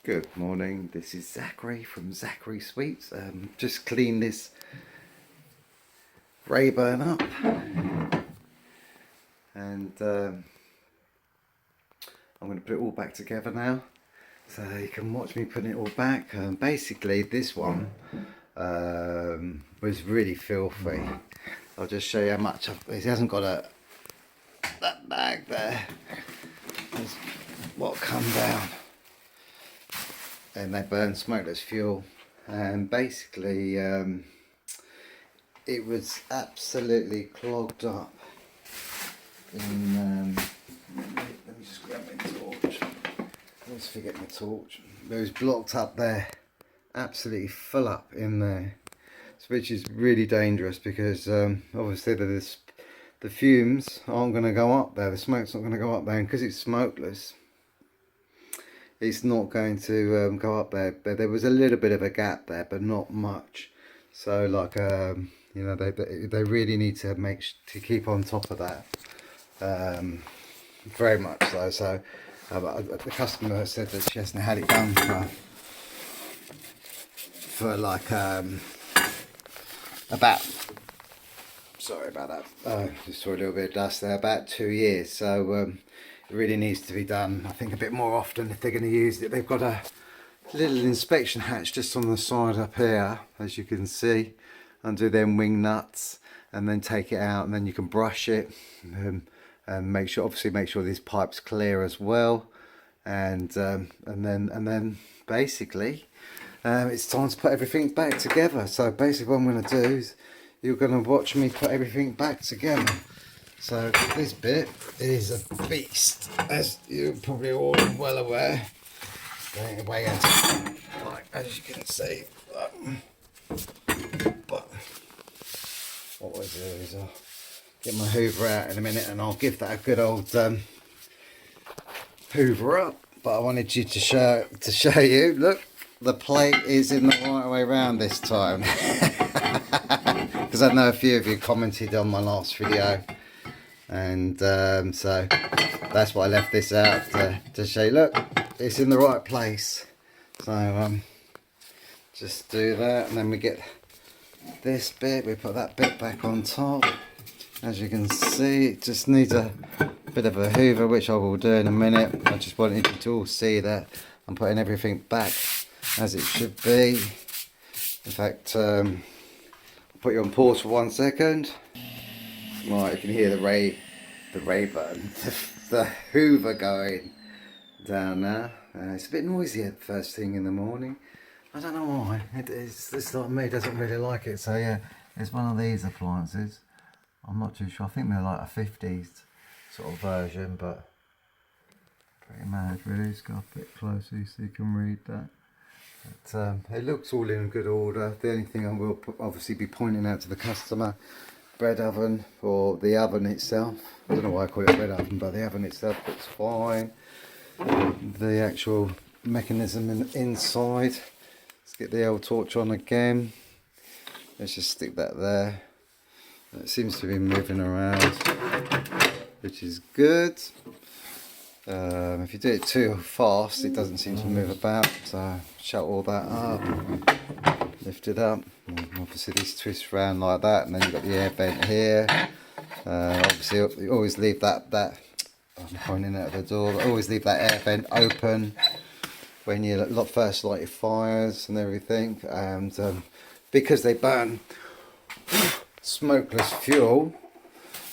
Good morning, this is Zachary from Zachary Sweets. Just cleaned this RAYBURN up and I'm going to put it all back together now so you can watch me putting it all back. Basically this one was really filthy. I'll just show you how much it hasn't got that bag there. That's what come down. And they burn smokeless fuel, and basically it was absolutely clogged up in let me just grab my torch. I always forget my torch. It was blocked up there, absolutely full up in there, which is really dangerous because obviously the fumes aren't going to go up there, the smoke's not going to go up there, and because it's smokeless it's not going to go up there. But there was a little bit of a gap there, but not much. So like you know, they really need to keep on top of that, very much so. So the customer said that she hasn't had it done for like about, sorry about that, just saw a little bit of dust there, about 2 years. So it really needs to be done, I think, a bit more often if they're going to use it. They've got a little inspection hatch just on the side up here, as you can see, undo them wing nuts, and then take it out, and then you can brush it and make sure, obviously make sure this pipe's clear as well, and then basically it's time to put everything back together. So basically what I'm going to do is you're going to watch me put everything back together. So this bit is a beast, as you're probably all well aware. Going away like as you can see. But what we'll do is I'll get my hoover out in a minute, and I'll give that a good old hoover up. But I wanted you to show you. Look, the plate is in the right way round this time, because I know a few of you commented on my last video. And so that's why I left this out to show you, look, it's in the right place. So just do that, and then we get this bit, we put that bit back on top. As you can see, it just needs a bit of a hoover, which I will do in a minute. I just wanted you to all see that I'm putting everything back as it should be. In fact, I'll put you on pause for 1 second. Right, you can hear the RAYBURN, the hoover going down now. It's a bit noisy at first thing in the morning. I don't know why. It's like me, doesn't really like it. So yeah, it's one of these appliances. I'm not too sure. I think they're like a 50s sort of version, but pretty mad really. It's got a bit closer so you can read that. But it looks all in good order. The only thing I will obviously be pointing out to the customer, bread oven, or the oven itself, I don't know why I call it bread oven, but the oven itself looks fine. The actual mechanism inside, let's get the old torch on again. Let's just stick that there. It seems to be moving around, which is good. If you do it too fast, it doesn't seem to move about, so shut all that up, lift it up, and obviously this twists around like that, and then you've got the air vent here. Obviously you always leave that I'm pointing out the door, but always leave that air vent open when you first light your fires and everything. And because they burn smokeless fuel,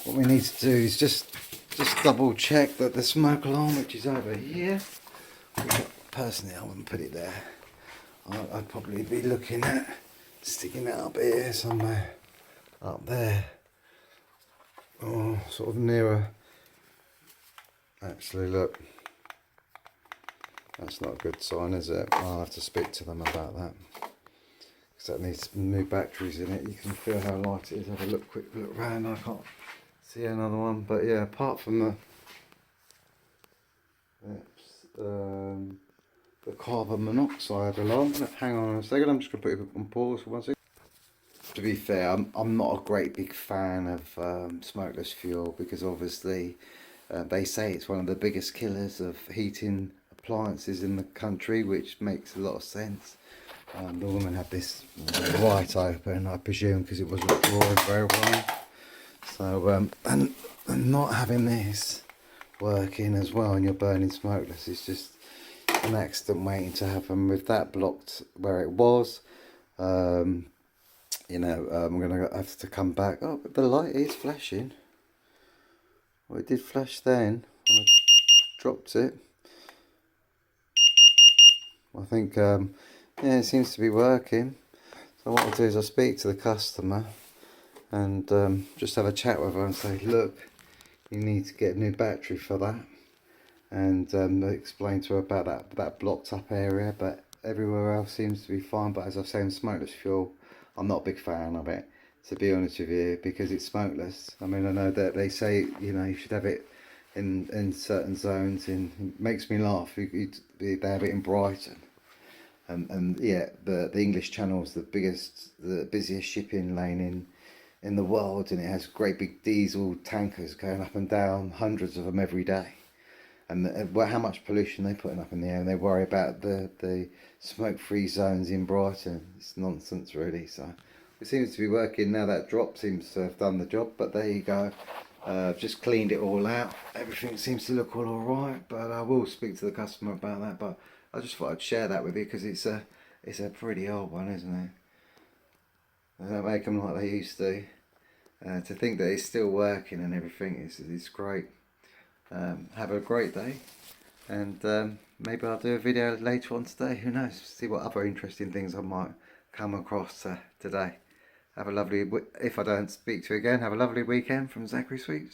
what we need to do is just double check that the smoke alarm, which is over here, personally I wouldn't put it there. I'd probably be looking at sticking it up here somewhere, up there, or sort of nearer. Actually, look, that's not a good sign, is it? I'll have to speak to them about that, because that needs new batteries in it. You can feel how light it is. Have a quick look around. I can't see another one, but yeah, apart from the carbon monoxide alarm. Hang on a second, I'm just going to put it on pause for 1 second. To be fair, I'm not a great big fan of smokeless fuel, because obviously they say it's one of the biggest killers of heating appliances in the country, which makes a lot of sense. The woman had this right open, I presume, because it wasn't drawing very well. So, and not having this working as well, and you're burning smokeless, is just an accident waiting to happen. With that blocked where it was, you know, I'm gonna have to come back. Oh, but the light is flashing. Well, it did flash then when I dropped it. I think, yeah, it seems to be working. So what I'll do is I'll speak to the customer and just have a chat with her and say, look, you need to get a new battery for that, and explain to her about that blocked up area. But everywhere else seems to be fine. But as I say, in smokeless fuel, I'm not a big fan of it, to be honest with you, because it's smokeless. I mean, I know that they say, you know, you should have it in certain zones. It makes me laugh. They have it in Brighton. And yeah, the English Channel is the busiest shipping lane in the world, and it has great big diesel tankers going up and down, hundreds of them every day. And how much pollution they're putting up in the air, and they worry about the smoke-free zones in Brighton. It's nonsense, really. So it seems to be working now. That drop seems to have done the job. But there you go. I've just cleaned it all out. Everything seems to look all alright, but I will speak to the customer about that. But I just thought I'd share that with you, because it's a pretty old one, isn't it? They don't make them like they used to. To think that it's still working and everything is great. Have a great day, and maybe I'll do a video later on today. Who knows? See what other interesting things I might come across today. Have a lovely, if I don't speak to you again, have a lovely weekend from Zachary Sweets.